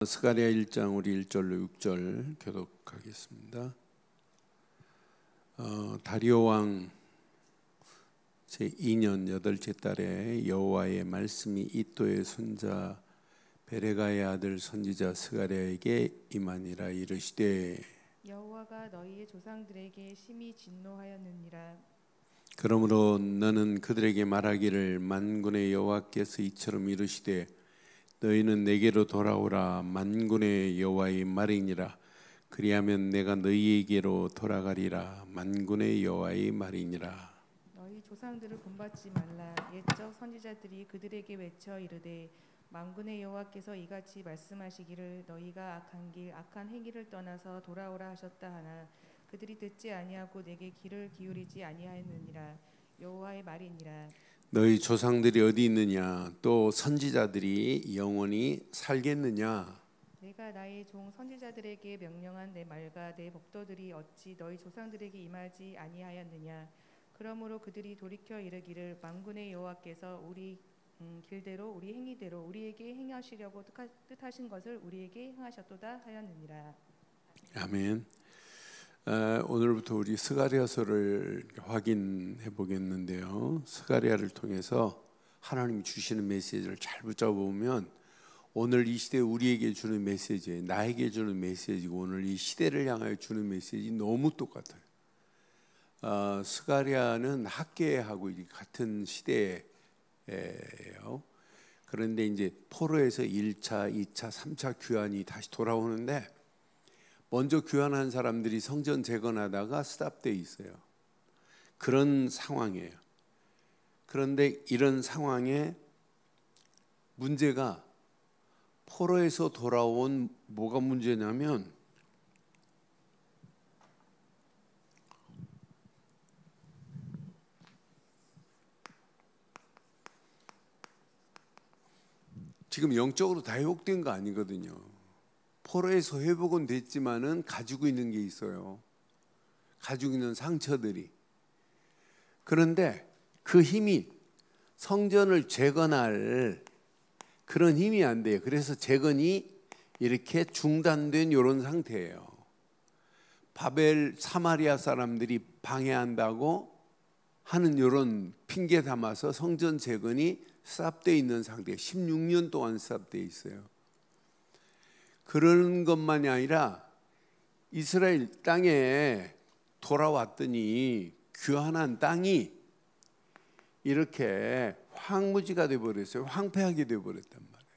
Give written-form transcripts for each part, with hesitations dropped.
스가랴 1장 우리 1절로 6절 교독하겠습니다. 다리오 왕 제2년 8째 달에 여호와의 말씀이 이도의 손자 베레가의 아들 선지자 스가랴에게 임하니라. 이르시되 여호와가 너희의 조상들에게 심히 진노하였느니라. 그러므로 너는 그들에게 말하기를 만군의 여호와께서 이처럼 이르시되 너희는 내게로 돌아오라. 만군의 여호와의 말이니라. 그리하면 내가 너희에게로 돌아가리라. 만군의 여호와의 말이니라. 너희 조상들을 본받지 말라. 옛적 선지자들이 그들에게 외쳐 이르되 만군의 여호와께서 이같이 말씀하시기를 너희가 악한 길 악한 행위를 떠나서 돌아오라 하셨다 하나 그들이 듣지 아니하고 내게 귀를 기울이지 아니하였느니라. 여호와의 말이니라. 너희 조상들이 어디 있느냐? 또 선지자들이 영원히 살겠느냐? 내가 나의 종 선지자들에게 명령한 내 말과 내 법도들이 어찌 너희 조상들에게 임하지 아니하였느냐? 그러므로 그들이 돌이켜 이르기를 만군의 여호와께서 우리 길대로 우리 행위대로 우리에게 행하시려고 뜻하신 것을 우리에게 행하셨도다 하였느니라. 아멘. 오늘부터 우리 스가랴서를 확인해 보겠는데요. 스가랴를 통해서 하나님이 주시는 메시지를 잘 붙잡으면 오늘 이 시대 우리에게 주는 메시지, 나에게 주는 메시지고 오늘 이 시대를 향하여 주는 메시지 너무 똑같아요. 스가랴는 학계하고 같은 시대예요. 그런데 이제 포로에서 1차, 2차, 3차 귀환이 다시 돌아오는데 먼저 귀환한 사람들이 성전 재건하다가 스탑돼 있어요. 그런 상황이에요. 그런데 이런 상황에 문제가 포로에서 돌아온 뭐가 문제냐면 지금 영적으로 다 회복된 거 아니거든요. 포로에서 회복은 됐지만은 가지고 있는 게 있어요. 가지고 있는 상처들이. 그런데 그 힘이 성전을 재건할 그런 힘이 안 돼요. 그래서 재건이 이렇게 중단된 이런 상태예요. 바벨 사마리아 사람들이 방해한다고 하는 이런 핑계 담아서 성전 재건이 스탑되어 있는 상태예요. 16년 동안 스탑되어 있어요. 그런 것만이 아니라 이스라엘 땅에 돌아왔더니 귀환한 땅이 이렇게 황무지가 되어버렸어요. 황폐하게 되어버렸단 말이에요.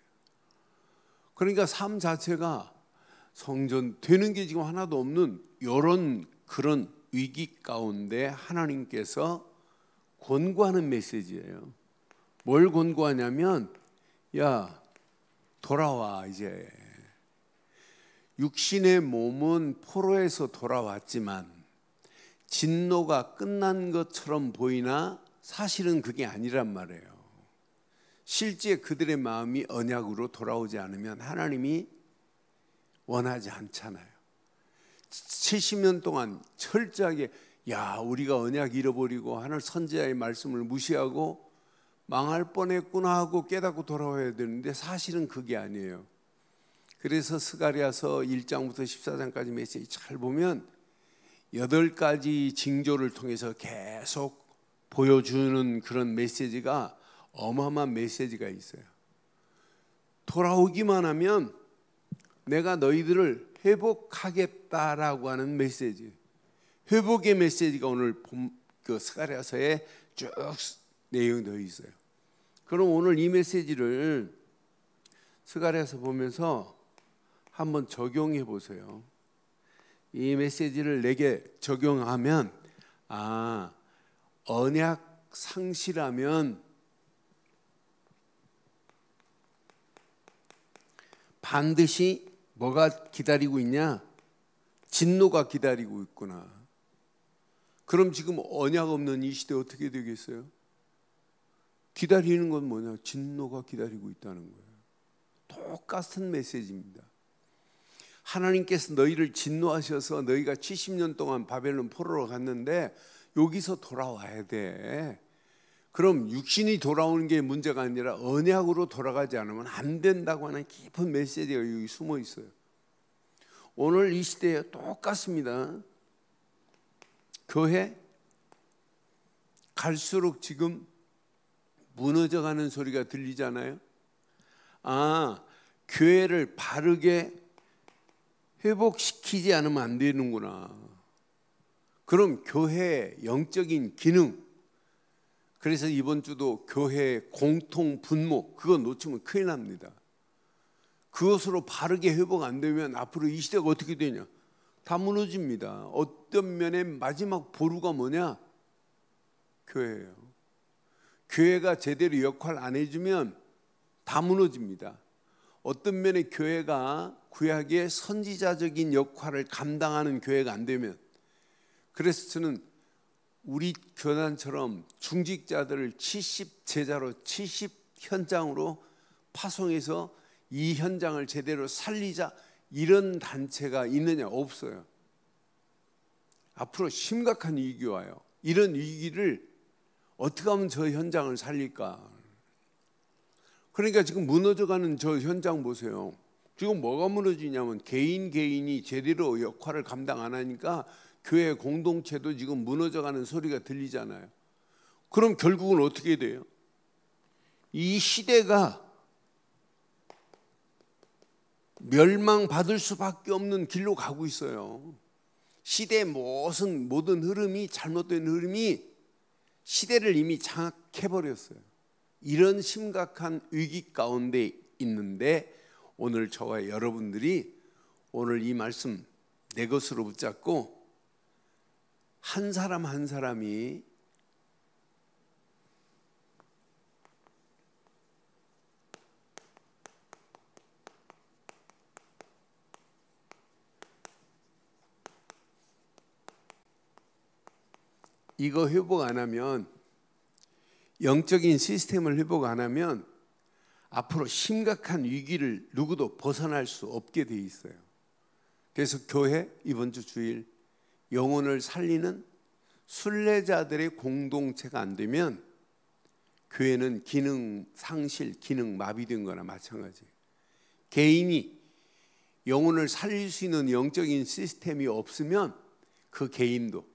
그러니까 삶 자체가 성전 되는 게 지금 하나도 없는 이런 그런 위기 가운데 하나님께서 권고하는 메시지예요. 뭘 권고하냐면 야 돌아와. 이제 육신의 몸은 포로에서 돌아왔지만 진노가 끝난 것처럼 보이나 사실은 그게 아니란 말이에요. 실제 그들의 마음이 언약으로 돌아오지 않으면 하나님이 원하지 않잖아요. 70년 동안 철저하게 우리가 언약 잃어버리고 하늘 선지자의 말씀을 무시하고 망할 뻔했구나 하고 깨닫고 돌아와야 되는데 사실은 그게 아니에요. 그래서 스가랴서 1장부터 14장까지 메시지 잘 보면 8가지 징조를 통해서 계속 보여주는 그런 메시지가 어마어마한 메시지가 있어요. 돌아오기만 하면 내가 너희들을 회복하겠다라고 하는 메시지. 회복의 메시지가 오늘 그 스가랴서에 쭉 내용이 되어 있어요. 그럼 오늘 이 메시지를 스가랴서 보면서 한번 적용해 보세요. 이 메시지를 내게 적용하면 언약 상실하면 반드시 뭐가 기다리고 있냐? 진노가 기다리고 있구나. 그럼 지금 언약 없는 이 시대 어떻게 되겠어요? 기다리는 건 뭐냐? 진노가 기다리고 있다는 거예요. 똑같은 메시지입니다. 하나님께서 너희를 진노하셔서 너희가 70년 동안 바벨론 포로로 갔는데 여기서 돌아와야 돼. 그럼 육신이 돌아오는 게 문제가 아니라 언약으로 돌아가지 않으면 안 된다고 하는 깊은 메시지가 여기 숨어 있어요. 오늘 이 시대에 똑같습니다. 교회 갈수록 지금 무너져가는 소리가 들리잖아요. 아, 교회를 바르게 회복시키지 않으면 안 되는구나. 그럼 교회의 영적인 기능, 그래서 이번 주도 교회 공통 분모, 그거 놓치면 큰일 납니다. 그것으로 바르게 회복 안 되면 앞으로 이 시대가 어떻게 되냐? 다 무너집니다. 어떤 면에 마지막 보루가 뭐냐? 교회예요. 교회가 제대로 역할 안 해주면 다 무너집니다. 어떤 면에 교회가 구약의 선지자적인 역할을 감당하는 교회가 안 되면, 그래서 저는 우리 교단처럼 중직자들을 70 제자로 70 현장으로 파송해서 이 현장을 제대로 살리자, 이런 단체가 있느냐? 없어요. 앞으로 심각한 위기 와요. 이런 위기를 어떻게 하면 저 현장을 살릴까? 그러니까 지금 무너져가는 저 현장 보세요. 지금 뭐가 무너지냐면 개인이 제대로 역할을 감당 안 하니까 교회 공동체도 지금 무너져가는 소리가 들리잖아요. 그럼 결국은 어떻게 돼요? 이 시대가 멸망받을 수밖에 없는 길로 가고 있어요. 시대의 모든 흐름이, 잘못된 흐름이 시대를 이미 장악해버렸어요. 이런 심각한 위기 가운데 있는데, 오늘 저와 여러분들이 오늘 이 말씀 내 것으로 붙잡고 한 사람 한 사람이 이거 회복 안 하면, 영적인 시스템을 회복 안 하면 앞으로 심각한 위기를 누구도 벗어날 수 없게 돼 있어요. 그래서 교회 이번 주 주일 영혼을 살리는 순례자들의 공동체가 안 되면 교회는 기능 상실, 기능 마비된 거나 마찬가지예요. 개인이 영혼을 살릴 수 있는 영적인 시스템이 없으면 그 개인도,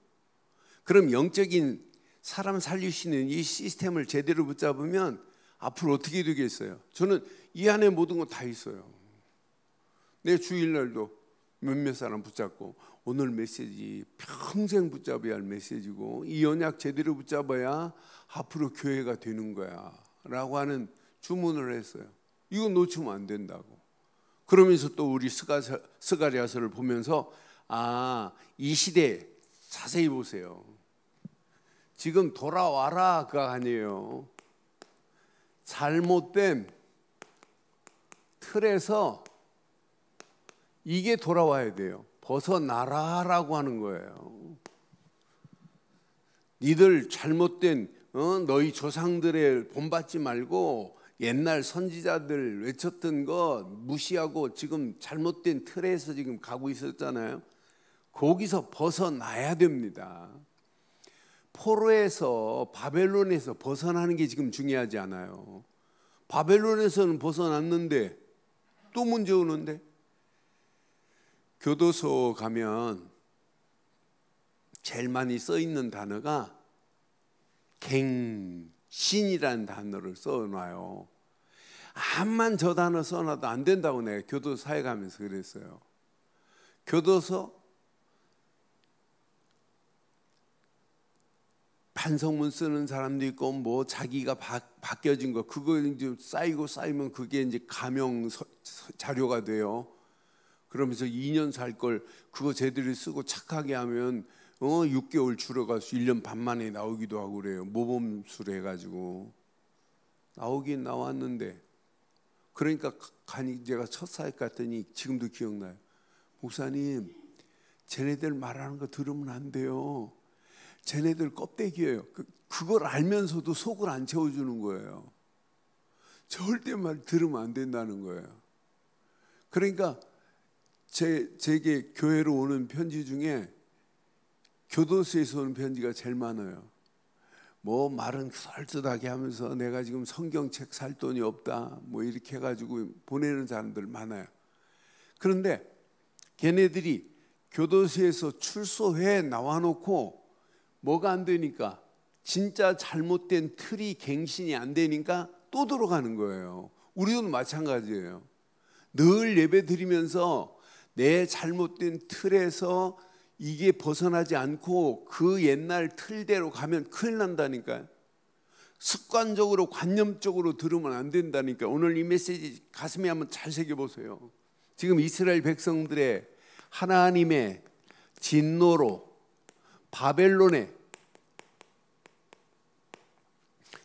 그럼 영적인 사람 살릴 수 있는 이 시스템을 제대로 붙잡으면 앞으로 어떻게 되겠어요? 저는 이 안에 모든 거 다 있어요. 내 주일날도 몇몇 사람 붙잡고, 오늘 메시지 평생 붙잡아야 할 메시지고, 이 언약 제대로 붙잡아야 앞으로 교회가 되는 거야 라고 하는 주문을 했어요. 이거 놓치면 안 된다고. 그러면서 또 우리 스가랴서를 보면서, 아, 이 시대에 자세히 보세요. 지금 돌아와라가 아니에요. 잘못된 틀에서 이게 돌아와야 돼요. 벗어나라라고 하는 거예요. 니들 잘못된 너희 조상들의 본받지 말고 옛날 선지자들 외쳤던 거 무시하고 지금 잘못된 틀에서 지금 가고 있었잖아요. 거기서 벗어나야 됩니다. 포로에서, 바벨론에서 벗어나는 게 지금 중요하지 않아요. 바벨론에서는 벗어났는데 또 문제 오는데, 교도소 가면 제일 많이 써 있는 단어가 갱신이라는 단어를 써놔요. 암만 저 단어 써놔도 안 된다고 내가 교도소 사회 가면서 그랬어요. 교도소 반성문 쓰는 사람도 있고, 뭐 자기가 바뀌어진 거, 그거 이제 쌓이면 그게 이제 감형 자료가 돼요. 그러면서 2년 살 걸 그거 제대로 쓰고 착하게 하면 6개월 줄어가서 1년 반 만에 나오기도 하고 그래요. 모범수로 해가지고 나오긴 나왔는데, 그러니까 간이 제가 첫 사역 갔더니 지금도 기억나요. 목사님, 쟤네들 말하는 거 들으면 안 돼요. 쟤네들 껍데기예요. 그걸 알면서도 속을 안 채워주는 거예요. 절대 말 들으면 안 된다는 거예요. 그러니까 제게 교회로 오는 편지 중에 교도소에서 오는 편지가 제일 많아요. 뭐 말은 썰뜯하게 하면서 내가 지금 성경책 살 돈이 없다 뭐 이렇게 해가지고 보내는 사람들 많아요. 그런데 걔네들이 교도소에서 출소해 나와놓고 뭐가 안 되니까, 진짜 잘못된 틀이 갱신이 안 되니까 또 들어가는 거예요. 우리도 마찬가지예요. 늘 예배 드리면서 내 잘못된 틀에서 이게 벗어나지 않고 그 옛날 틀대로 가면 큰일 난다니까요. 습관적으로 관념적으로 들으면 안 된다니까. 오늘 이 메시지 가슴에 한번 잘 새겨보세요. 지금 이스라엘 백성들의 하나님의 진노로 바벨론에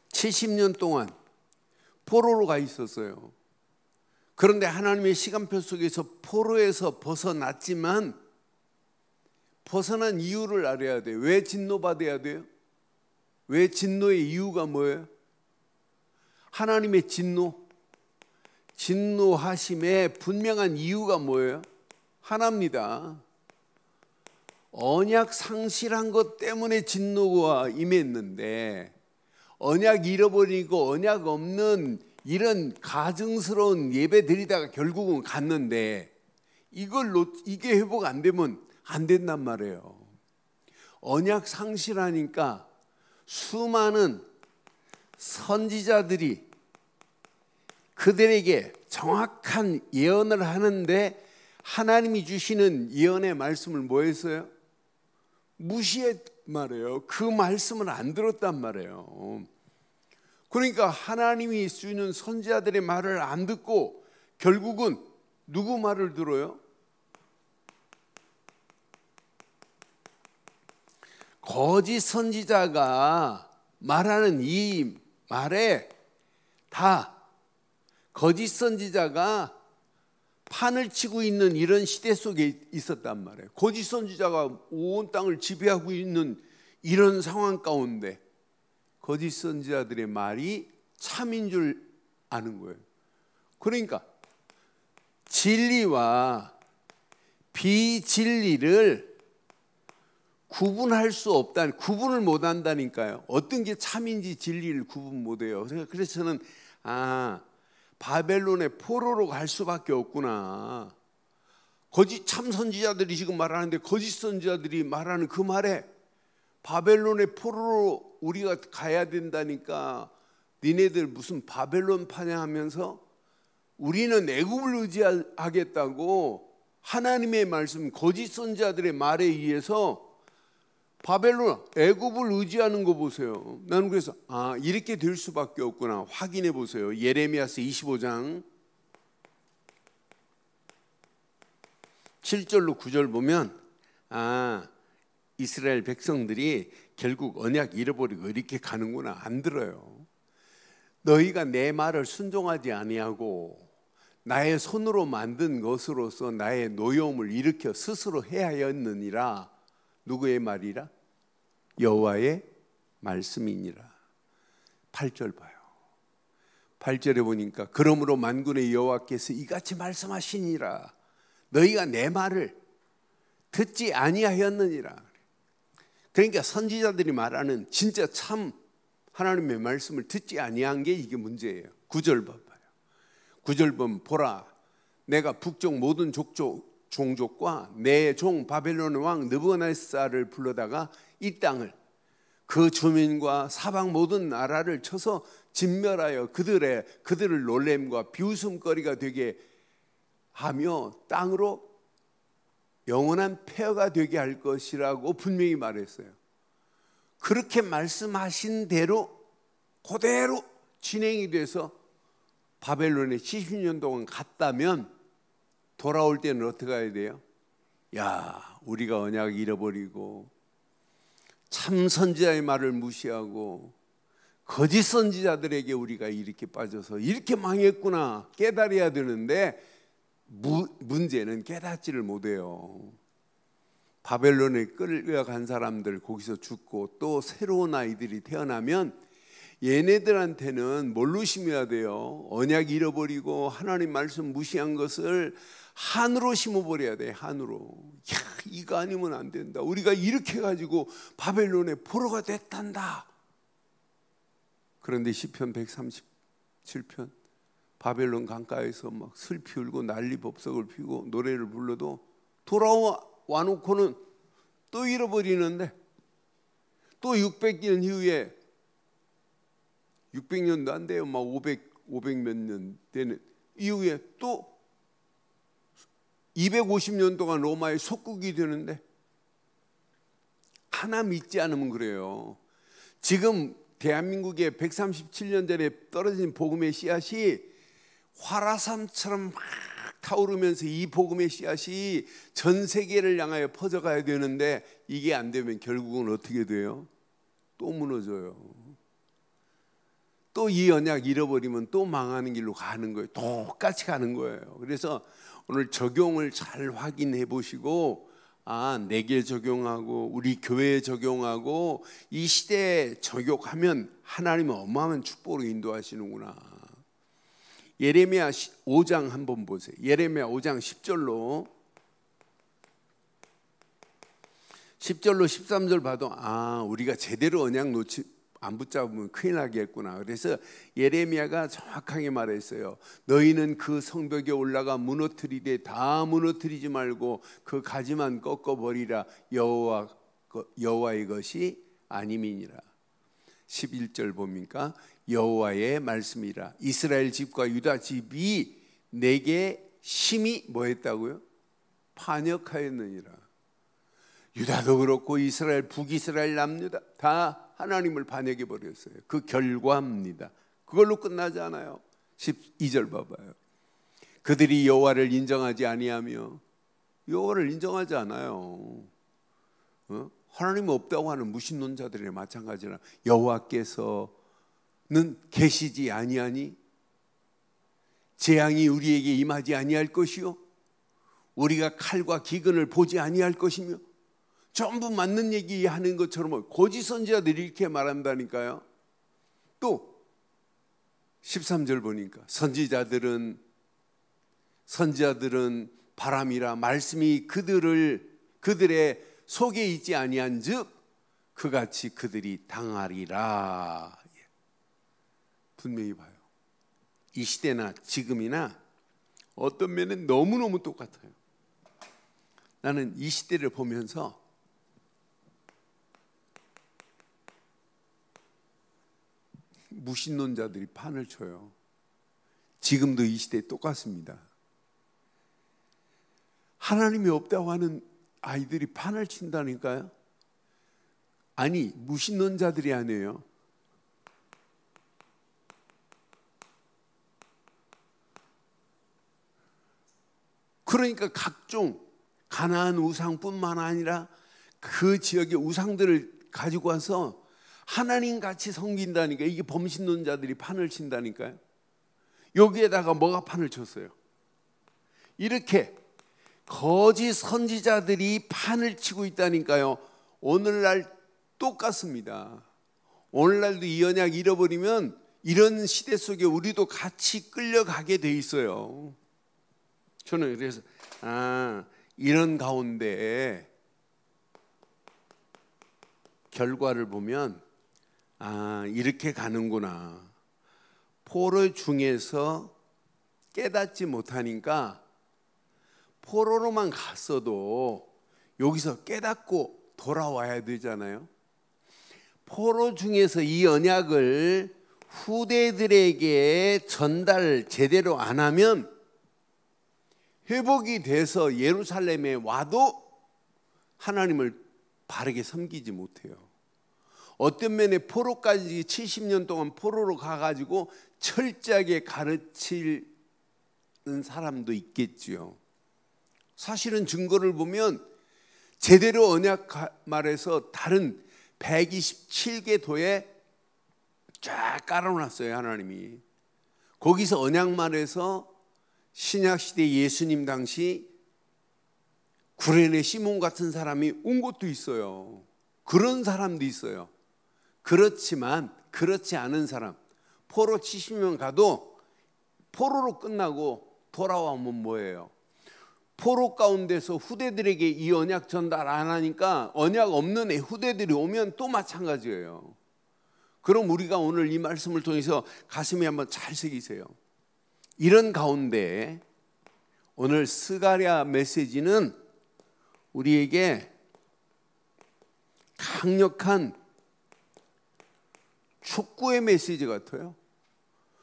70년 동안 포로로 가 있었어요. 그런데 하나님의 시간표 속에서 포로에서 벗어났지만 벗어난 이유를 알아야 돼요. 왜 진노받아야 돼요? 왜 진노의 이유가 뭐예요? 하나님의 진노하심의 분명한 이유가 뭐예요? 하나입니다. 언약 상실한 것 때문에 진노가 임했는데, 언약 잃어버리고 언약 없는 이런 가증스러운 예배 드리다가 결국은 갔는데, 이게 회복 안 되면 안 된단 말이에요. 언약 상실하니까 수많은 선지자들이 그들에게 정확한 예언을 하는데 하나님이 주시는 예언의 말씀을 뭐 했어요? 무시했 말이에요. 그 말씀을 안 들었단 말이에요. 그러니까 하나님이 주는 선지자들의 말을 안 듣고 결국은 누구 말을 들어요? 거짓 선지자가 말하는 이 말에 다 거짓 선지자가 판을 치고 있는 이런 시대 속에 있었단 말이에요. 거짓 선지자가 온 땅을 지배하고 있는 이런 상황 가운데 거짓 선지자들의 말이 참인 줄 아는 거예요. 그러니까 진리와 비진리를 구분할 수 없다는, 구분을 못 한다니까요. 어떤 게 참인지 진리를 구분 못 해요. 그래서 저는 바벨론의 포로로 갈 수밖에 없구나. 거짓 참 선지자들이 지금 말하는데 거짓 선지자들이 말하는 그 말에 바벨론의 포로로 우리가 가야 된다니까, 니네들 무슨 바벨론 파냐하면서 우리는 애굽을 의지하겠다고 하나님의 말씀, 거짓 선지자들의 말에 의해서 바벨론, 애굽을 의지하는 거 보세요. 나는 그래서 이렇게 될 수밖에 없구나 확인해 보세요. 예레미야서 25장 7절로 9절 보면 이스라엘 백성들이 결국 언약 잃어버리고 이렇게 가는구나. 안 들어요. 너희가 내 말을 순종하지 아니하고 나의 손으로 만든 것으로서 나의 노여움을 일으켜 스스로 해하였느니라. 누구의 말이라? 여호와의 말씀이니라. 8절 봐요. 8절에 보니까 그러므로 만군의 여호와께서 이같이 말씀하시니라. 너희가 내 말을 듣지 아니하였느니라. 그러니까 선지자들이 말하는 진짜 참 하나님의 말씀을 듣지 아니한 게 이게 문제예요. 9절 봐봐요. 9절 보면 보라, 내가 북쪽 모든 종족과 내 종 바벨론의 왕 느부갓네살을 불러다가 이 땅을 그 주민과 사방 모든 나라를 쳐서 진멸하여 그들을 놀램과 비웃음거리가 되게 하며 땅으로 영원한 폐허가 되게 할 것이라고 분명히 말했어요. 그렇게 말씀하신 대로 그대로 진행이 돼서 바벨론에 70년 동안 갔다면 돌아올 때는 어떻게 해야 돼요? 우리가 언약 잃어버리고 참 선지자의 말을 무시하고 거짓 선지자들에게 우리가 이렇게 빠져서 이렇게 망했구나 깨달아야 되는데 문제는 깨닫지를 못해요. 바벨론에 끌려간 사람들 거기서 죽고 또 새로운 아이들이 태어나면 얘네들한테는 뭘로 심어야 돼요? 언약 잃어버리고 하나님 말씀 무시한 것을 한으로 심어버려야 돼. 한으로. 이거 아니면 안 된다. 우리가 이렇게 해가지고 바벨론의 포로가 됐단다. 그런데 시편 137편 바벨론 강가에서 막 슬피 울고 난리 법석을 피우고 노래를 불러도 돌아와 놓고는 또 잃어버리는데, 또 600년 이후에 600년도 안 돼요. 막 500 몇 년 되는 이후에 또 250년 동안 로마의 속국이 되는데 하나 믿지 않으면 그래요. 지금 대한민국에 137년 전에 떨어진 복음의 씨앗이 화라산처럼 막 타오르면서 이 복음의 씨앗이 전 세계를 향하여 퍼져가야 되는데 이게 안 되면 결국은 어떻게 돼요? 또 무너져요. 또 이 언약 잃어버리면 또 망하는 길로 가는 거예요. 똑같이 가는 거예요. 그래서 오늘 적용을 잘 확인해 보시고, 내게 적용하고 우리 교회에 적용하고 이 시대에 적용하면 하나님은 어마어마한 축복으로 인도하시는구나. 예레미야 5장 한번 보세요. 예레미야 5장 10절로 13절 봐도 우리가 제대로 언약 안 붙잡으면 큰일 나겠구나. 그래서 예레미야가 정확하게 말했어요. 너희는 그 성벽에 올라가 무너뜨리되 다 무너뜨리지 말고 그 가지만 꺾어버리라. 여호와의 것이 아님이니라. 11절 봅니까? 여호와의 말씀이라. 이스라엘 집과 유다 집이 내게 심히 뭐 했다고요? 반역하였느니라. 유다도 그렇고 이스라엘, 북이스라엘, 남유다 다 하나님을 반역해 버렸어요. 그 결과입니다. 그걸로 끝나지 않아요. 12절 봐봐요. 그들이 여호와를 인정하지 아니하며, 여호와를 인정하지 않아요. 하나님 없다고 하는 무신론자들이나 마찬가지나, 여호와께서는 계시지 아니하니, 재앙이 우리에게 임하지 아니할 것이요, 우리가 칼과 기근을 보지 아니할 것이며, 전부 맞는 얘기하는 것처럼 거짓 선지자들이 이렇게 말한다니까요. 또 13절 보니까 선지자들은 바람이라 말씀이 그들의 속에 있지 아니한즉 그같이 그들이 당하리라. 분명히 봐요. 이 시대나 지금이나 어떤 면은 너무너무 똑같아요. 나는 이 시대를 보면서 무신론자들이 판을 쳐요. 지금도 이 시대에 똑같습니다. 하나님이 없다고 하는 아이들이 판을 친다니까요. 아니, 무신론자들이 아니에요. 그러니까 각종 가나안 우상뿐만 아니라 그 지역의 우상들을 가지고 와서 하나님 같이 섬긴다니까. 이게 범신론자들이 판을 친다니까요. 여기에다가 뭐가 판을 쳤어요? 이렇게 거짓 선지자들이 판을 치고 있다니까요. 오늘날 똑같습니다. 오늘날도 이 언약 잃어버리면 이런 시대 속에 우리도 같이 끌려가게 돼 있어요. 저는 그래서 이런 가운데 결과를 보면 이렇게 가는구나. 포로 중에서 깨닫지 못하니까 포로로만 갔어도 여기서 깨닫고 돌아와야 되잖아요. 포로 중에서 이 언약을 후대들에게 전달 제대로 안 하면 회복이 돼서 예루살렘에 와도 하나님을 바르게 섬기지 못해요. 어떤 면에 포로까지 70년 동안 포로로 가가지고 철저하게 가르치는 사람도 있겠지요. 사실은 증거를 보면 제대로 언약 말해서 다른 127개 도에 쫙 깔아놨어요. 하나님이 거기서 언약 말해서 신약시대 예수님 당시 구레네 시몬 같은 사람이 온 것도 있어요. 그런 사람도 있어요. 그렇지만 그렇지 않은 사람, 포로 70년 가도 포로로 끝나고 돌아오면 뭐예요? 포로 가운데서 후대들에게 이 언약 전달 안 하니까 언약 없는 후대들이 오면 또 마찬가지예요. 그럼 우리가 오늘 이 말씀을 통해서 가슴에 한번 잘 새기세요. 이런 가운데 오늘 스가랴 메시지는 우리에게 강력한 축구의 메시지 같아요.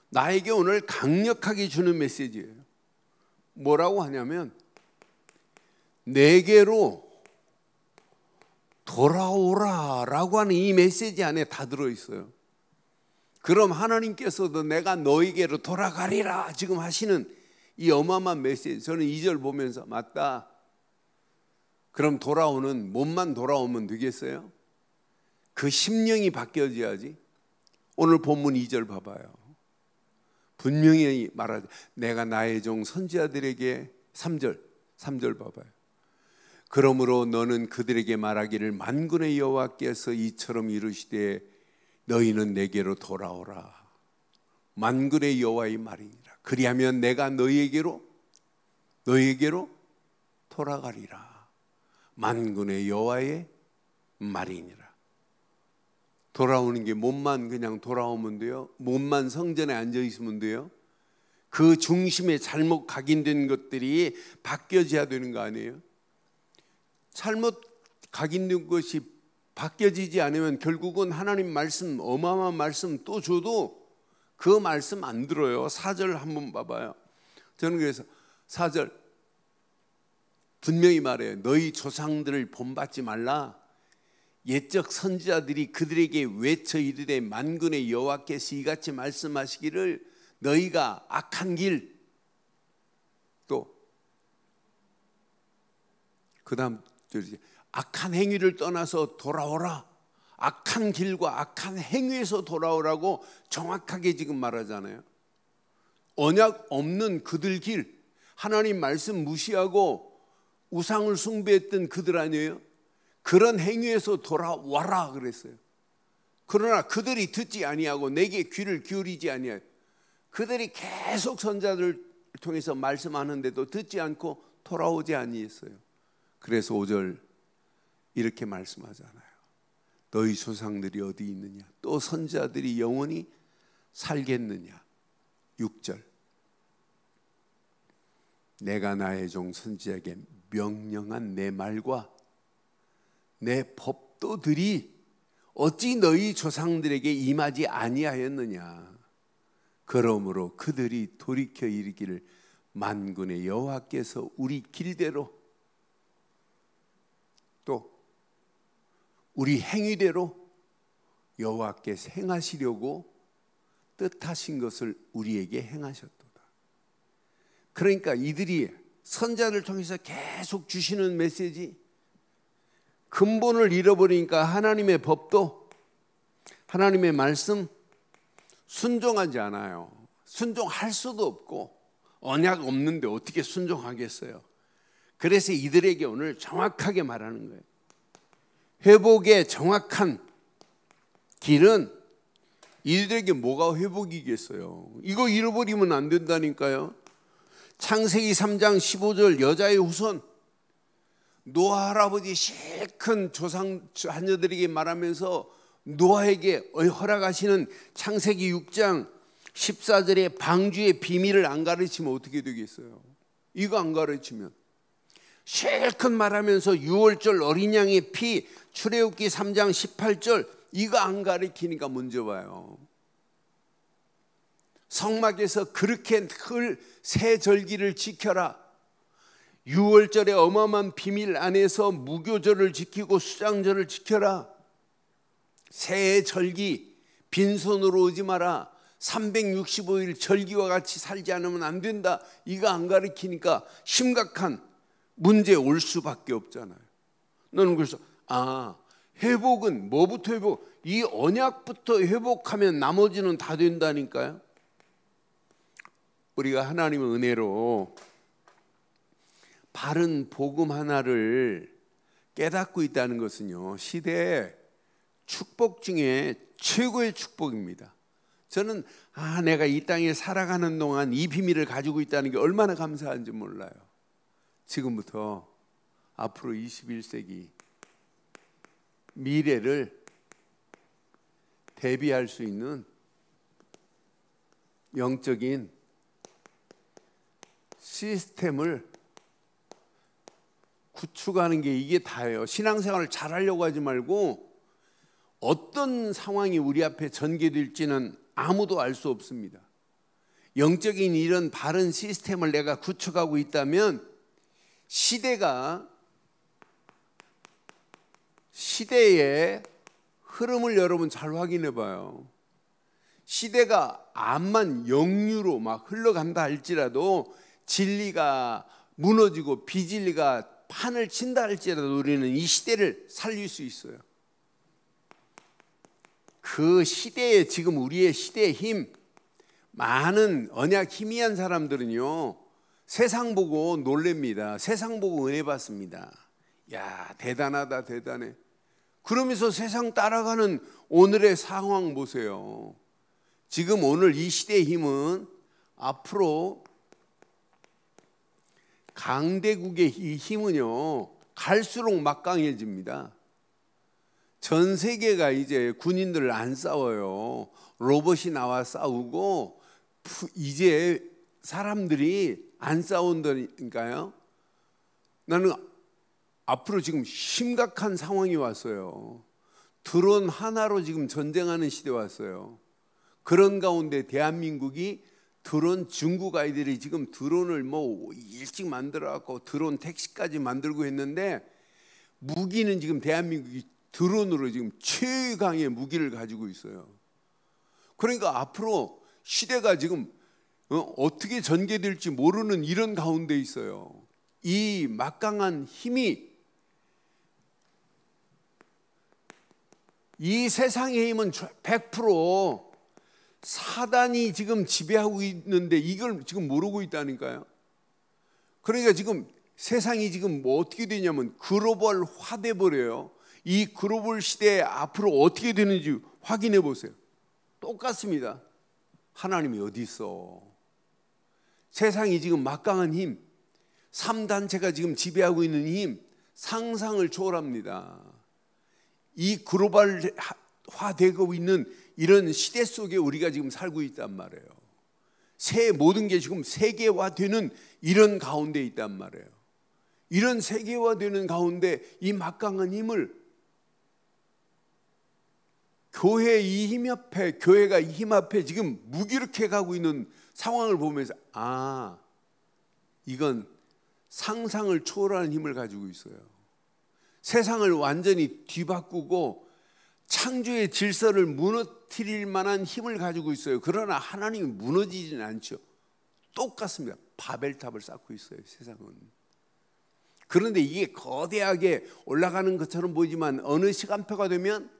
나에게 오늘 강력하게 주는 메시지예요. 뭐라고 하냐면 내게로 돌아오라라고 하는 이 메시지 안에 다 들어있어요. 그럼 하나님께서도 내가 너에게로 돌아가리라 지금 하시는 이 어마어마한 메시지, 저는 2절 보면서 맞다. 그럼 돌아오는 몸만 돌아오면 되겠어요? 그 심령이 바뀌어져야지. 오늘 본문 2절 봐봐요. 분명히 말하죠. 내가 나의 종 선지자들에게 3절 봐봐요. 그러므로 너는 그들에게 말하기를 만군의 여호와께서 이처럼 이르시되 너희는 내게로 돌아오라. 만군의 여호와의 말이니라. 그리하면 내가 너희에게로 돌아가리라. 만군의 여호와의 말이니라. 돌아오는 게 몸만 그냥 돌아오면 돼요? 몸만 성전에 앉아 있으면 돼요? 그 중심에 잘못 각인된 것들이 바뀌어져야 되는 거 아니에요? 잘못 각인된 것이 바뀌어지지 않으면 결국은 하나님 말씀, 어마어마한 말씀 또 줘도 그 말씀 안 들어요. 4절 한번 봐봐요. 저는 그래서 4절 분명히 말해요. 너희 조상들을 본받지 말라. 옛적 선지자들이 그들에게 외쳐 이르되 만군의 여호와께서 이같이 말씀하시기를 너희가 악한 길, 또 그 다음 악한 행위를 떠나서 돌아오라. 악한 길과 악한 행위에서 돌아오라고 정확하게 지금 말하잖아요. 언약 없는 그들 길, 하나님 말씀 무시하고 우상을 숭배했던 그들 아니에요? 그런 행위에서 돌아와라 그랬어요. 그러나 그들이 듣지 아니하고 내게 귀를 기울이지 아니하여, 그들이 계속 선자들을 통해서 말씀하는데도 듣지 않고 돌아오지 아니했어요. 그래서 5절 이렇게 말씀하잖아요. 너희 조상들이 어디 있느냐? 또 선자들이 영원히 살겠느냐? 6절 내가 나의 종 선지자에게 명령한 내 말과 내 법도들이 어찌 너희 조상들에게 임하지 아니하였느냐? 그러므로 그들이 돌이켜 이르기를 만군의 여호와께서 우리 길대로 또 우리 행위대로 여호와께서 행하시려고 뜻하신 것을 우리에게 행하셨도다. 그러니까 이들이 선자를 통해서 계속 주시는 메시지, 근본을 잃어버리니까 하나님의 법도 하나님의 말씀 순종하지 않아요. 순종할 수도 없고 언약 없는데 어떻게 순종하겠어요? 그래서 이들에게 오늘 정확하게 말하는 거예요. 회복의 정확한 길은 이들에게 뭐가 회복이겠어요? 이거 잃어버리면 안 된다니까요. 창세기 3장 15절 여자의 후손, 노아 할아버지 실큰 조상 자녀들에게 말하면서 노아에게 허락하시는 창세기 6장 14절의 방주의 비밀을 안 가르치면 어떻게 되겠어요? 이거 안 가르치면 실컷 말하면서 6월절 어린 양의 피, 출애굽기 3장 18절 이거 안 가르치니까 문제 와요. 성막에서 그렇게 늘 새 절기를 지켜라, 6월절의 어마어마한 비밀 안에서 무교절을 지키고 수장절을 지켜라, 새해 절기 빈손으로 오지 마라, 365일 절기와 같이 살지 않으면 안 된다, 이거 안 가르치니까 심각한 문제 올 수밖에 없잖아요. 너는 그래서 회복은 뭐부터 회복? 이 언약부터 회복하면 나머지는 다 된다니까요. 우리가 하나님의 은혜로 바른 복음 하나를 깨닫고 있다는 것은요, 시대의 축복 중에 최고의 축복입니다. 저는 내가 이 땅에 살아가는 동안 이 비밀을 가지고 있다는 게 얼마나 감사한지 몰라요. 지금부터 앞으로 21세기 미래를 대비할 수 있는 영적인 시스템을 구축하는 게 이게 다예요. 신앙생활을 잘하려고 하지 말고 어떤 상황이 우리 앞에 전개될지는 아무도 알 수 없습니다. 영적인 이런 바른 시스템을 내가 구축하고 있다면 시대의 흐름을 여러분 잘 확인해 봐요. 시대가 암만 역류로 막 흘러간다 할지라도 진리가 무너지고 비진리가 판을 친다 할지라도 우리는 이 시대를 살릴 수 있어요. 그 시대에 지금 우리의 시대의 힘, 많은 언약 희미한 사람들은요 세상 보고 놀랍니다. 세상 보고 은혜 받습니다. 야, 대단하다, 대단해. 그러면서 세상 따라가는 오늘의 상황 보세요. 지금 오늘 이 시대의 힘은 앞으로 강대국의 이 힘은요 갈수록 막강해집니다. 전 세계가 이제 군인들을 안 싸워요. 로봇이 나와 싸우고 이제 사람들이 안 싸운다니까요. 나는 앞으로 지금 심각한 상황이 왔어요. 드론 하나로 지금 전쟁하는 시대 왔어요. 그런 가운데 대한민국이 드론 중국 아이들이 지금 드론을 뭐 일찍 만들어 갖고 드론 택시까지 만들고 했는데 무기는 지금 대한민국이 드론으로 지금 최강의 무기를 가지고 있어요. 그러니까 앞으로 시대가 지금 어떻게 전개될지 모르는 이런 가운데 있어요. 이 막강한 힘이, 이 세상의 힘은 100% 사단이 지금 지배하고 있는데 이걸 지금 모르고 있다니까요. 그러니까 지금 세상이 지금 뭐 어떻게 되냐면 글로벌화 돼 버려요. 이 글로벌 시대에 앞으로 어떻게 되는지 확인해 보세요. 똑같습니다. 하나님이 어디 있어? 세상이 지금 막강한 힘, 3단체가 지금 지배하고 있는 힘, 상상을 초월합니다. 이 글로벌화되고 있는 이런 시대 속에 우리가 지금 살고 있단 말이에요. 모든 게 지금 세계화되는 이런 가운데 있단 말이에요. 이런 세계화되는 가운데 이 막강한 힘을 교회가 이 힘 앞에 지금 무기력해 가고 있는 상황을 보면서 이건 상상을 초월하는 힘을 가지고 있어요. 세상을 완전히 뒤바꾸고 창조의 질서를 무너뜨릴 만한 힘을 가지고 있어요. 그러나 하나님이 무너지지는 않죠. 똑같습니다. 바벨탑을 쌓고 있어요, 세상은. 그런데 이게 거대하게 올라가는 것처럼 보이지만 어느 시간표가 되면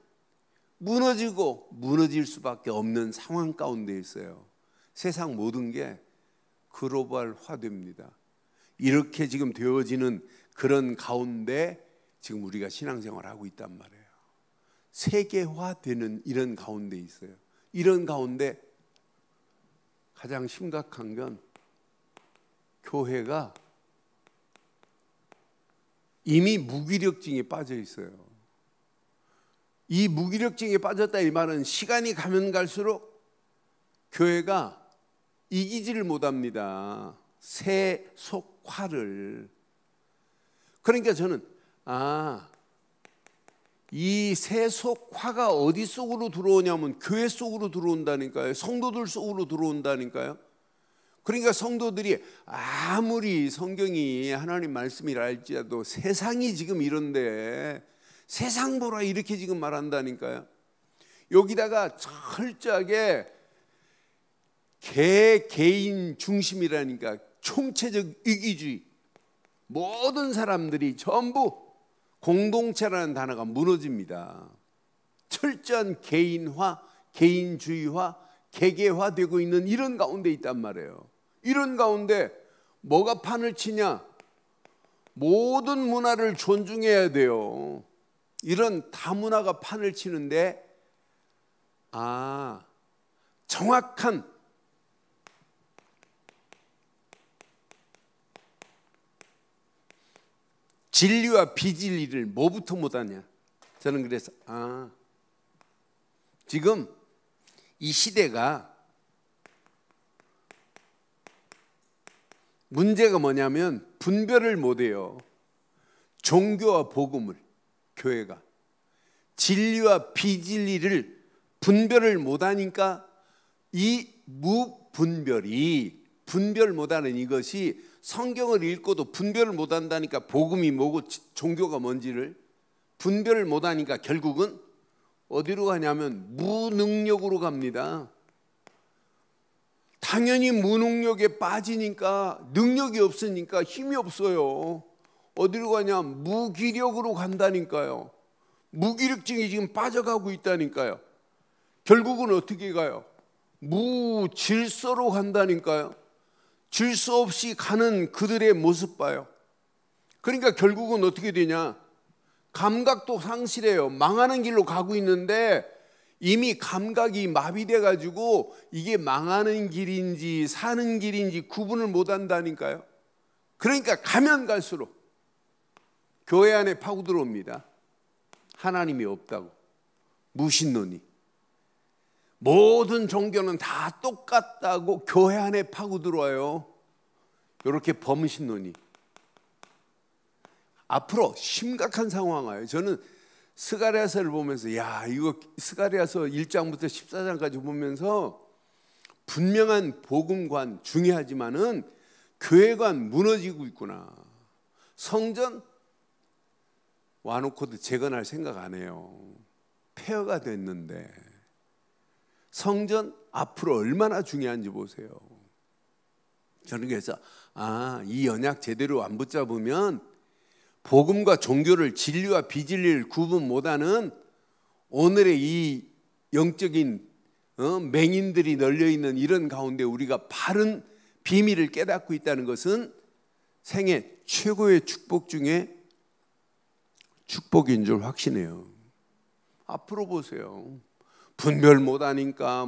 무너질 수밖에 없는 상황 가운데 있어요. 세상 모든 게 글로벌화됩니다. 이렇게 지금 되어지는 그런 가운데 지금 우리가 신앙생활을 하고 있단 말이에요. 세계화되는 이런 가운데 있어요. 이런 가운데 가장 심각한 건 교회가 이미 무기력증에 빠져 있어요. 이 무기력증에 빠졌다 이 말은 시간이 가면 갈수록 교회가 이기지를 못합니다. 세속화를. 그러니까 저는 이 세속화가 어디 속으로 들어오냐면 교회 속으로 들어온다니까요. 성도들 속으로 들어온다니까요. 그러니까 성도들이 아무리 성경이 하나님 말씀이라 할지라도 세상이 지금 이런데 세상 보라 이렇게 지금 말한다니까요. 여기다가 철저하게 개인 중심이라니까 총체적 이기주의, 모든 사람들이 전부 공동체라는 단어가 무너집니다. 철저한 개인화, 개인주의화, 개개화되고 있는 이런 가운데 있단 말이에요. 이런 가운데 뭐가 판을 치냐? 모든 문화를 존중해야 돼요. 이런 다문화가 판을 치는데 정확한 진리와 비진리를 뭐부터 못하냐? 저는 그래서 지금 이 시대가 문제가 뭐냐면 분별을 못해요. 종교와 복음을, 교회가 진리와 비진리를 분별을 못하니까 이 무분별이, 분별 못하는 이것이 성경을 읽고도 분별을 못한다니까 복음이 뭐고 종교가 뭔지를 분별을 못하니까 결국은 어디로 가냐면 무능력으로 갑니다. 당연히 무능력에 빠지니까, 능력이 없으니까 힘이 없어요. 어디로 가냐? 무기력으로 간다니까요. 무기력증이 지금 빠져가고 있다니까요. 결국은 어떻게 가요? 무질서로 간다니까요. 질서 없이 가는 그들의 모습 봐요. 그러니까 결국은 어떻게 되냐? 감각도 상실해요. 망하는 길로 가고 있는데 이미 감각이 마비돼 가지고 이게 망하는 길인지 사는 길인지 구분을 못 한다니까요. 그러니까 가면 갈수록 교회 안에 파고 들어옵니다. 하나님이 없다고, 무신론이. 모든 종교는 다 똑같다고 교회 안에 파고 들어와요. 이렇게 범신론이. 앞으로 심각한 상황 와요. 저는 스가랴서를 보면서 이거 스가랴서 1장부터 14장까지 보면서 분명한 복음관 중요하지만은 교회관 무너지고 있구나. 성전 와놓고도 재건할 생각 안 해요. 폐허가 됐는데 성전 앞으로 얼마나 중요한지 보세요. 저는 그래서 이 언약 제대로 안 붙잡으면 복음과 종교를, 진리와 비진리를 구분 못하는 오늘의 이 영적인 맹인들이 널려있는 이런 가운데 우리가 바른 비밀을 깨닫고 있다는 것은 생애 최고의 축복 중에 축복인 줄 확신해요. 앞으로 보세요. 분별 못하니까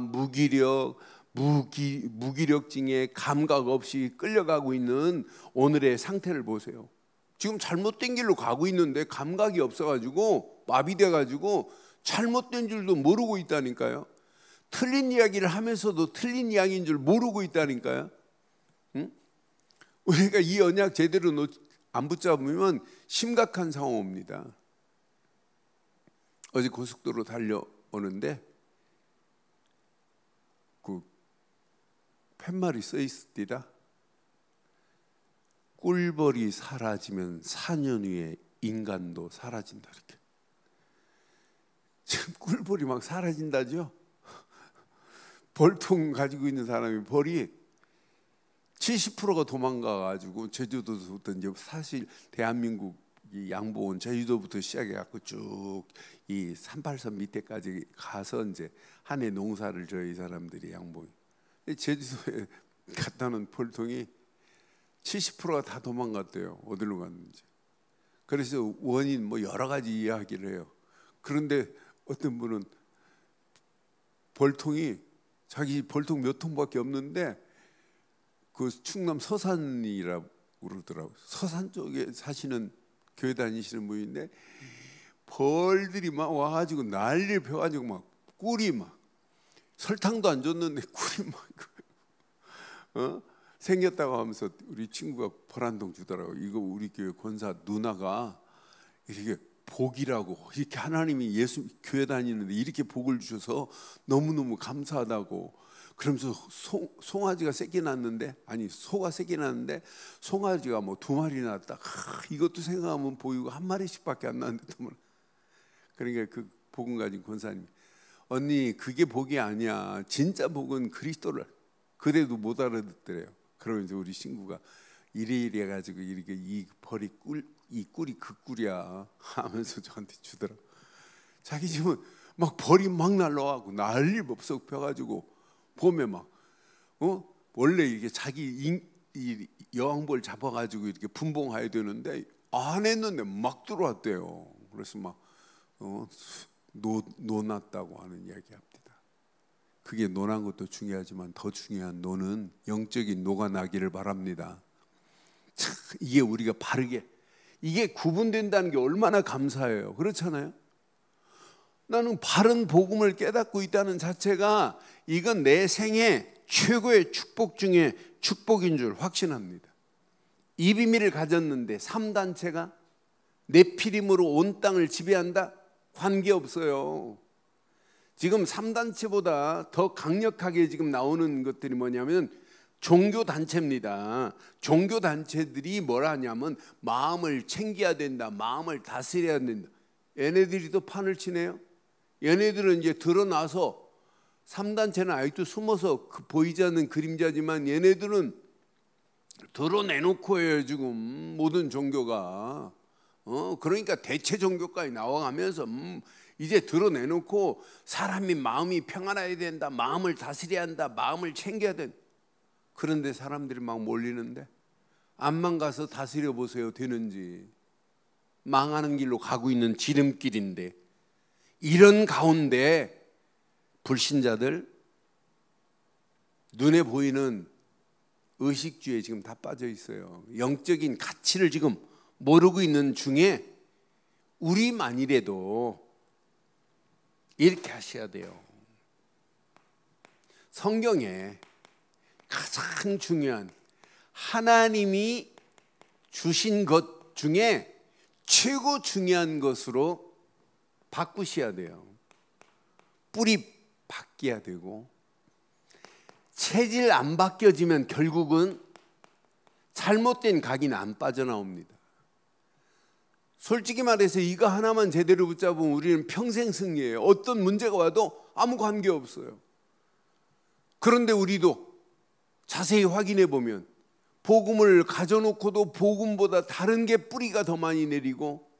무기력증에 감각 없이 끌려가고 있는 오늘의 상태를 보세요. 지금 잘못된 길로 가고 있는데 감각이 없어가지고 마비돼가지고 잘못된 줄도 모르고 있다니까요. 틀린 이야기를 하면서도 틀린 이야기인 줄 모르고 있다니까요. 응? 우리가 이 언약 제대로 안 붙잡으면 심각한 상황 옵니다. 어제 고속도로 달려오는데 그 팻말이 써 있었디라. 꿀벌이 사라지면 4년 후에 인간도 사라진다. 이렇게. 지금 꿀벌이 막 사라진다죠. 벌통 가지고 있는 사람이 벌이 70%가 도망가가지고 제주도부터 이제 사실 대한민국이 양보온 제주도부터 시작해갖고 쭉 이 38선 밑에까지 가서 이제 한 해 농사를 져요. 이 사람들이 양보온. 제주도에 갖다 놓은 벌통이 70%가 다 도망갔대요. 어디로 갔는지. 그래서 원인 뭐 여러 가지 이야기를 해요. 그런데 어떤 분은 벌통이 자기 벌통 몇 통밖에 없는데 그 충남 서산이라고 그러더라고요. 서산 쪽에 사시는 교회 다니시는 분인데 벌들이 막 와가지고 난리를 펴가지고 막 꿀이 막 설탕도 안 줬는데 꿀이 막 생겼다고 하면서 우리 친구가 벌 한 통 주더라고요. 이거 우리 교회 권사 누나가 이렇게 복이라고, 이렇게 하나님이 예수 교회 다니는데 이렇게 복을 주셔서 너무너무 감사하다고. 그러면서 송아지가 새끼 낳았는데, 아니 소가 새끼 낳았는데 송아지가 뭐 2마리 낳았다. 이것도 생각하면 보이고 1마리씩밖에 안 낳는데 2마리. 그러니까 그 복음 가진 권사님, 언니 그게 복이 아니야. 진짜 복은 그리스도를. 그래도 못 알아듣더래요. 그러면서 우리 친구가 이래 가지고 이렇게 이 벌이 이 꿀이 그 꿀이야 하면서 저한테 주더라. 자기 집은 막 벌이 막 날라와고 난리 법석 펴가지고 보면 막 원래 이게 자기 이 여왕벌 잡아가지고 이렇게 분봉해야 되는데 안 했는데 막 들어왔대요. 그래서 막 노났다고 하는 이야기합니다. 그게 노난 것도 중요하지만 더 중요한 노는 영적인 노가 나기를 바랍니다. 참, 이게 우리가 바르게 이게 구분된다는 게 얼마나 감사해요. 그렇잖아요. 나는 바른 복음을 깨닫고 있다는 자체가 이건 내 생애 최고의 축복 중에 축복인 줄 확신합니다. 이 비밀을 가졌는데 3단체가 네피림으로 온 땅을 지배한다? 관계없어요. 지금 3단체보다 더 강력하게 지금 나오는 것들이 뭐냐면 종교단체입니다. 종교단체들이 뭐라 하냐면 마음을 챙겨야 된다, 마음을 다스려야 된다. 얘네들이 또 판을 치네요. 얘네들은 이제 드러나서 3단체는 아직도 숨어서 보이지 않는 그림자지만 얘네들은 드러내놓고 해요. 지금 모든 종교가 그러니까 대체 종교까지 나와가면서 이제 드러내놓고 사람이 마음이 평안해야 된다, 마음을 다스려야 한다, 마음을 챙겨야 된다. 그런데 사람들이 막 몰리는데 암만 가서 다스려 보세요. 되는지. 망하는 길로 가고 있는 지름길인데 이런 가운데 불신자들 눈에 보이는 의식주의에 지금 다 빠져 있어요. 영적인 가치를 지금 모르고 있는 중에 우리만이라도 이렇게 하셔야 돼요. 성경에 가장 중요한 하나님이 주신 것 중에 최고 중요한 것으로 바꾸셔야 돼요. 뿌리 바뀌어야 되고 체질 안 바뀌어지면 결국은 잘못된 각인 안 빠져나옵니다. 솔직히 말해서 이거 하나만 제대로 붙잡으면 우리는 평생 승리해요. 어떤 문제가 와도 아무 관계없어요. 그런데 우리도 자세히 확인해 보면 복음을 가져놓고도 복음보다 다른 게 뿌리가 더 많이 내리고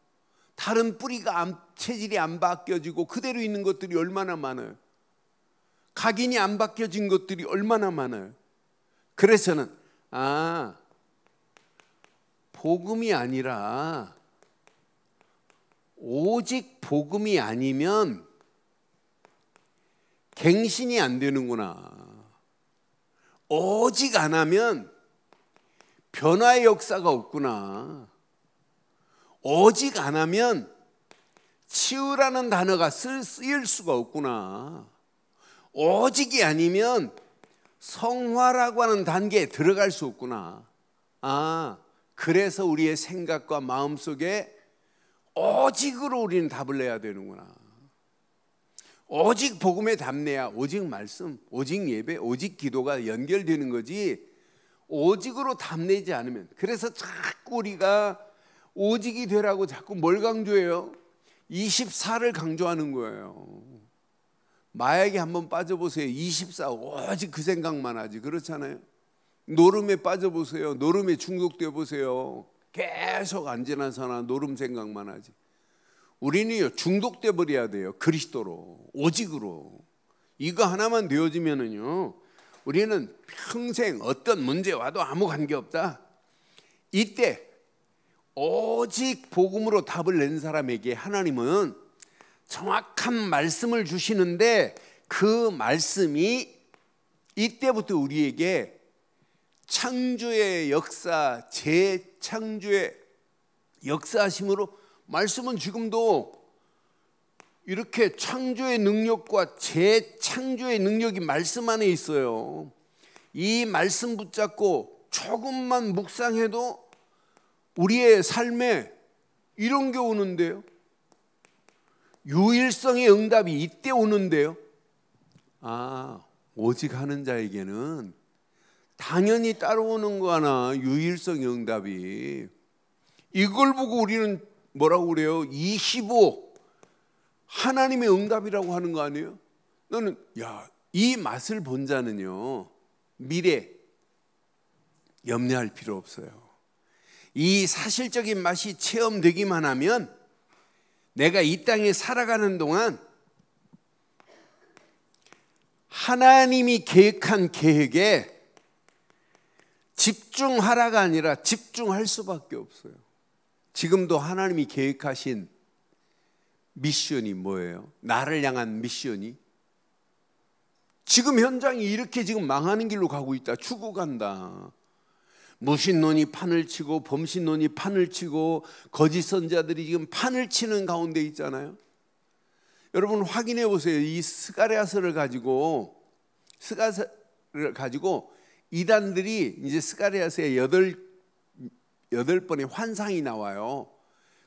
다른 뿌리가 체질이 안 바뀌어지고 그대로 있는 것들이 얼마나 많아요. 각인이 안 바뀌어진 것들이 얼마나 많아요. 그래서는 복음이 아니라 오직 복음이 아니면 갱신이 안 되는구나. 오직 안 하면 변화의 역사가 없구나. 오직 안 하면 치유라는 단어가 쓰일 수가 없구나. 오직이 아니면 성화라고 하는 단계에 들어갈 수 없구나. 그래서 우리의 생각과 마음속에 오직으로 우리는 답을 내야 되는구나. 오직 복음에 답내야 오직 말씀, 오직 예배, 오직 기도가 연결되는 거지 오직으로 답내지 않으면. 그래서 자꾸 우리가 오직이 되라고 자꾸 뭘 강조해요? 24를 강조하는 거예요. 마약에 한번 빠져보세요. 24 오직 그 생각만 하지. 그렇잖아요. 노름에 빠져보세요. 노름에 중독돼 보세요. 계속 안지나서나 노름 생각만 하지. 우리는 중독돼 버려야 돼요. 그리스도로, 오직으로. 이거 하나만 되어지면은요, 우리는 평생 어떤 문제 와도 아무 관계 없다. 이때 오직 복음으로 답을 낸 사람에게 하나님은 정확한 말씀을 주시는데 그 말씀이 이때부터 우리에게 창조의 역사, 재창조의 역사하심으로 말씀은 지금도 이렇게 창조의 능력과 재창조의 능력이 말씀 안에 있어요. 이 말씀 붙잡고 조금만 묵상해도 우리의 삶에 이런 게 오는데요. 유일성의 응답이 이때 오는데요. 오직 하는 자에게는 당연히 따라오는 거 하나, 유일성의 응답이. 이걸 보고 우리는 뭐라고 그래요? 25 하나님의 응답이라고 하는 거 아니에요? 너는 이 맛을 본 자는요, 미래 염려할 필요 없어요. 이 사실적인 맛이 체험되기만 하면 내가 이 땅에 살아가는 동안 하나님이 계획한 계획에 집중하라가 아니라 집중할 수밖에 없어요. 지금도 하나님이 계획하신 미션이 뭐예요? 나를 향한 미션이 지금 현장이 이렇게 지금 망하는 길로 가고 있다. 죽어간다. 무신론이 판을 치고 범신론이 판을 치고 거짓 선자들이 지금 판을 치는 가운데 있잖아요. 여러분 확인해 보세요. 이 스가랴서를 가지고 이단들이 이제 스가랴서에 8번의 환상이 나와요.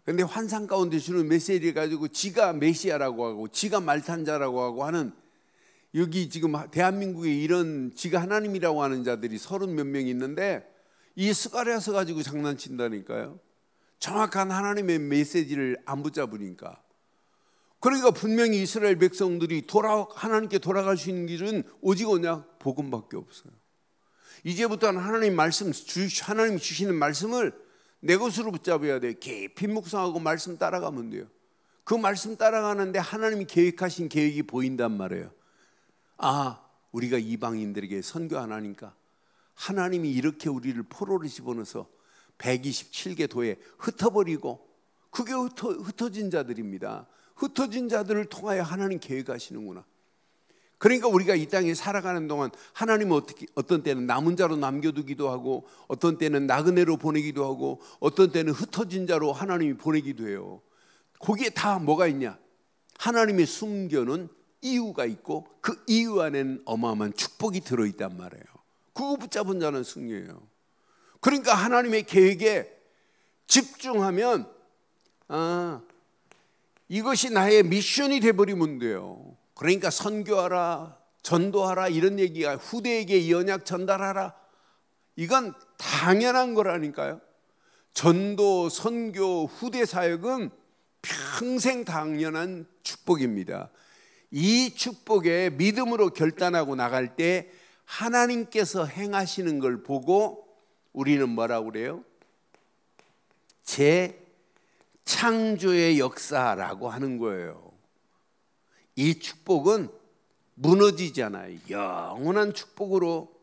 그런데 환상 가운데 주는 메시지를 가지고 지가 메시아라고 하고 지가 말탄자라고 하고 하는, 여기 지금 대한민국에 이런 지가 하나님이라고 하는 자들이 30몇 명 있는데 이 스가랴서 가지고 장난친다니까요. 정확한 하나님의 메시지를 안 붙잡으니까. 그러니까 분명히 이스라엘 백성들이 하나님께 돌아갈 수 있는 길은 오직 언약 복음밖에 없어요. 이제부터는 하나님 주시는 말씀을 내 것으로 붙잡아야 돼요. 깊이 묵상하고 말씀 따라가면 돼요. 그 말씀 따라가는데 하나님이 계획하신 계획이 보인단 말이에요. 아, 우리가 이방인들에게 선교 안 하니까 하나님이 이렇게 우리를 포로로 집어넣어서 127개 도에 흩어버리고, 그게 흩어진 자들입니다. 흩어진 자들을 통하여 하나님 계획하시는구나. 그러니까 우리가 이 땅에 살아가는 동안 하나님은 어떤 때는 남은 자로 남겨두기도 하고, 어떤 때는 나그네로 보내기도 하고, 어떤 때는 흩어진 자로 하나님이 보내기도 해요. 거기에 다 뭐가 있냐? 하나님의 숨겨놓은 이유가 있고 그 이유 안에는 어마어마한 축복이 들어있단 말이에요. 그거 붙잡은 자는 승리예요. 그러니까 하나님의 계획에 집중하면 이것이 나의 미션이 돼버리면 돼요. 그러니까 선교하라, 전도하라, 이런 얘기가 후대에게 이 언약 전달하라, 이건 당연한 거라니까요. 전도, 선교, 후대 사역은 평생 당연한 축복입니다. 이 축복에 믿음으로 결단하고 나갈 때 하나님께서 행하시는 걸 보고 우리는 뭐라고 그래요? 재창조의 역사라고 하는 거예요. 이 축복은 무너지지 않아요. 영원한 축복으로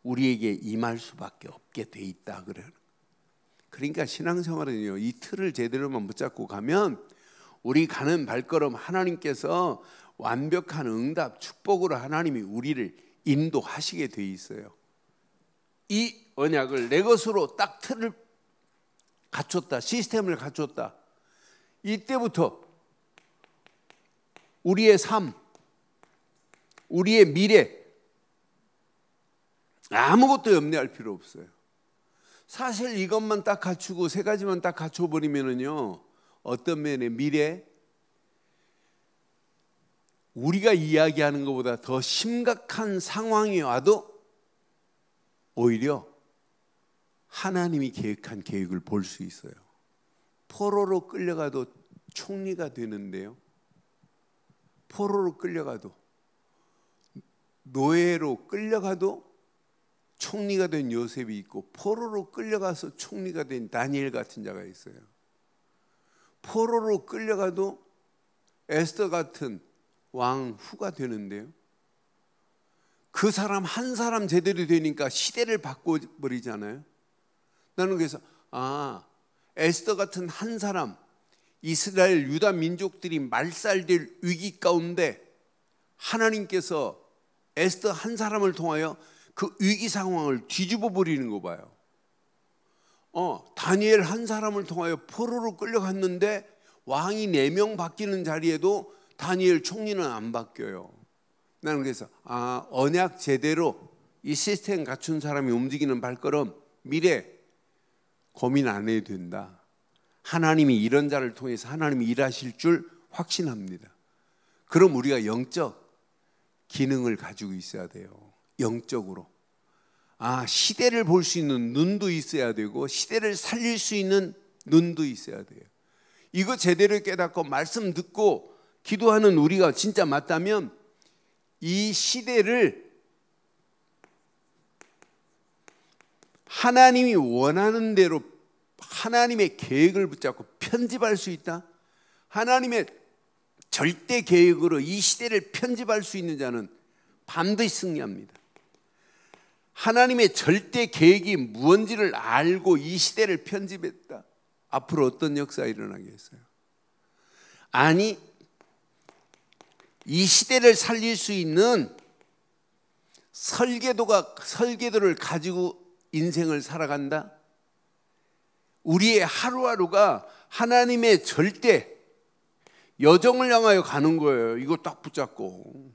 우리에게 임할 수밖에 없게 돼 있다 그래요. 그러니까 신앙생활은요, 이 틀을 제대로만 붙잡고 가면 우리 가는 발걸음 하나님께서 완벽한 응답, 축복으로 하나님이 우리를 인도하시게 돼 있어요. 이 언약을 내 것으로 딱 틀을 갖췄다, 시스템을 갖췄다. 이때부터 우리의 삶, 우리의 미래 아무것도 염려할 필요 없어요. 사실 이것만 딱 갖추고 세 가지만 딱 갖춰버리면은요, 어떤 면의 미래, 우리가 이야기하는 것보다 더 심각한 상황이 와도 오히려 하나님이 계획한 계획을 볼 수 있어요. 포로로 끌려가도 총리가 되는데요, 포로로 끌려가도, 노예로 끌려가도 총리가 된 요셉이 있고, 포로로 끌려가서 총리가 된 다니엘 같은 자가 있어요. 포로로 끌려가도 에스더 같은 왕 후가 되는데요, 그 사람 한 사람 제대로 되니까 시대를 바꿔버리잖아요. 나는 그래서 에스더 같은 한 사람, 이스라엘 유다 민족들이 말살될 위기 가운데 하나님께서 에스더 한 사람을 통하여 그 위기 상황을 뒤집어 버리는 거 봐요. 다니엘 한 사람을 통하여 포로로 끌려갔는데 왕이 4명 바뀌는 자리에도 다니엘 총리는 안 바뀌어요. 나는 그래서 언약 제대로 이 시스템 갖춘 사람이 움직이는 발걸음, 미래 고민 안 해도 된다. 하나님이 이런 자를 통해서 하나님이 일하실 줄 확신합니다. 그럼 우리가 영적 기능을 가지고 있어야 돼요. 영적으로. 시대를 볼 수 있는 눈도 있어야 되고 시대를 살릴 수 있는 눈도 있어야 돼요. 이거 제대로 깨닫고 말씀 듣고 기도하는 우리가 진짜 맞다면 이 시대를 하나님이 원하는 대로 하나님의 계획을 붙잡고 편집할 수 있다. 하나님의 절대 계획으로 이 시대를 편집할 수 있는 자는 반드시 승리합니다. 하나님의 절대 계획이 무언지를 알고 이 시대를 편집했다. 앞으로 어떤 역사가 일어나겠어요? 아니, 이 시대를 살릴 수 있는 설계도를 가지고 인생을 살아간다. 우리의 하루하루가 하나님의 절대 여정을 향하여 가는 거예요. 이거 딱 붙잡고.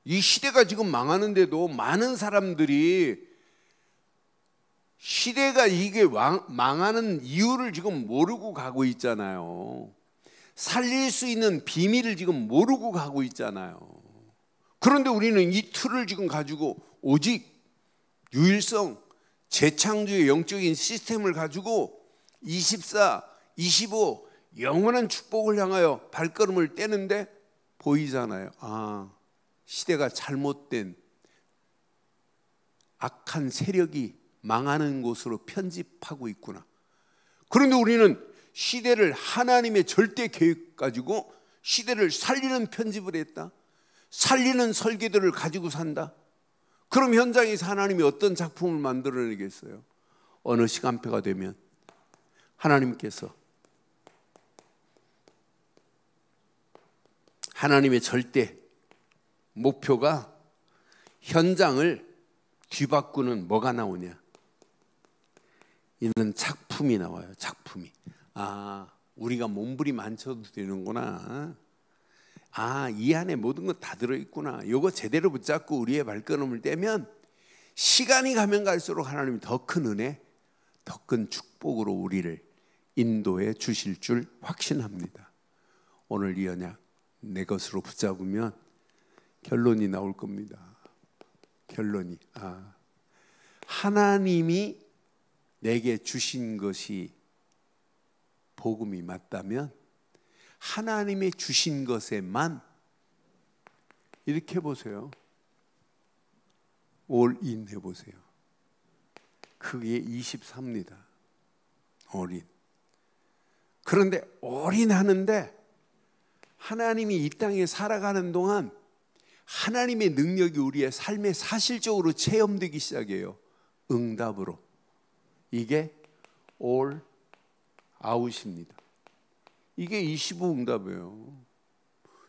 이 시대가 지금 망하는데도 많은 사람들이 시대가 이게 망하는 이유를 지금 모르고 가고 있잖아요. 살릴 수 있는 비밀을 지금 모르고 가고 있잖아요. 그런데 우리는 이 틀을 지금 가지고 오직 유일성, 재창조의 영적인 시스템을 가지고 24, 25 영원한 축복을 향하여 발걸음을 떼는데 보이잖아요. 아, 시대가 잘못된 악한 세력이 망하는 곳으로 편집하고 있구나. 그런데 우리는 시대를 하나님의 절대 계획 가지고 시대를 살리는 편집을 했다. 살리는 설계도를 가지고 산다. 그럼 현장에서 하나님이 어떤 작품을 만들어내겠어요? 어느 시간표가 되면 하나님께서 하나님의 절대 목표가 현장을 뒤바꾸는 뭐가 나오냐? 이런 작품이 나와요. 작품이. 아, 우리가 몸부림 안 쳐도 되는구나. 아, 이 안에 모든 것 다 들어있구나. 이거 제대로 붙잡고 우리의 발걸음을 떼면 시간이 가면 갈수록 하나님이 더 큰 은혜, 더 큰 축복으로 우리를 인도해 주실 줄 확신합니다. 오늘 이 언약 내 것으로 붙잡으면 결론이 나올 겁니다. 결론이 하나님이 내게 주신 것이 복음이 맞다면 하나님의 주신 것에만 이렇게 해보세요. 올인 해보세요. 그게 24입니다. 올인. 그런데 올인 하는데 하나님이 이 땅에 살아가는 동안 하나님의 능력이 우리의 삶에 사실적으로 체험되기 시작해요. 응답으로. 이게 all out입니다. 이게 25 응답이에요.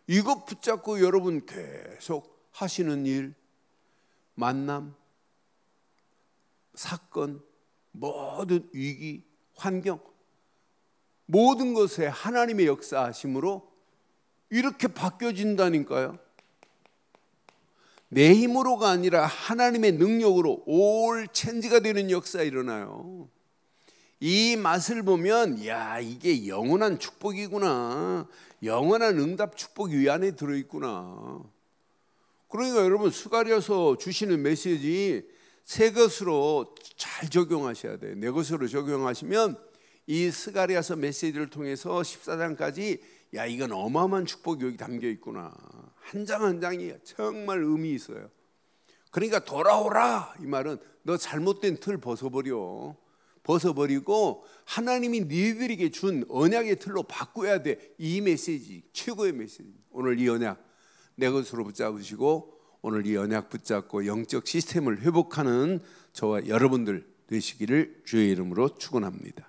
이거 붙잡고 여러분 계속 하시는 일, 만남, 사건, 모든 위기, 환경, 모든 것에 하나님의 역사하심으로 이렇게 바뀌어진다니까요. 내 힘으로가 아니라 하나님의 능력으로 올 체인지가 되는 역사가 일어나요. 이 맛을 보면 야, 이게 영원한 축복이구나. 영원한 응답 축복이 이 안에 들어있구나. 그러니까 여러분 스가랴서 주시는 메시지 새 것으로 잘 적용하셔야 돼요. 내 것으로 적용하시면 이 스가랴서 메시지를 통해서 14장까지 야, 이건 어마어마한 축복이 여기 담겨 있구나. 한 장 한 장이 정말 의미 있어요. 그러니까 돌아오라 이 말은 너 잘못된 틀 벗어버리고 하나님이 너희들에게 준 언약의 틀로 바꿔야 돼. 이 메시지 최고의 메시지. 오늘 이 언약 내 것으로 붙잡으시고 오늘 이 언약 붙잡고 영적 시스템을 회복하는 저와 여러분들 되시기를 주의 이름으로 축원합니다.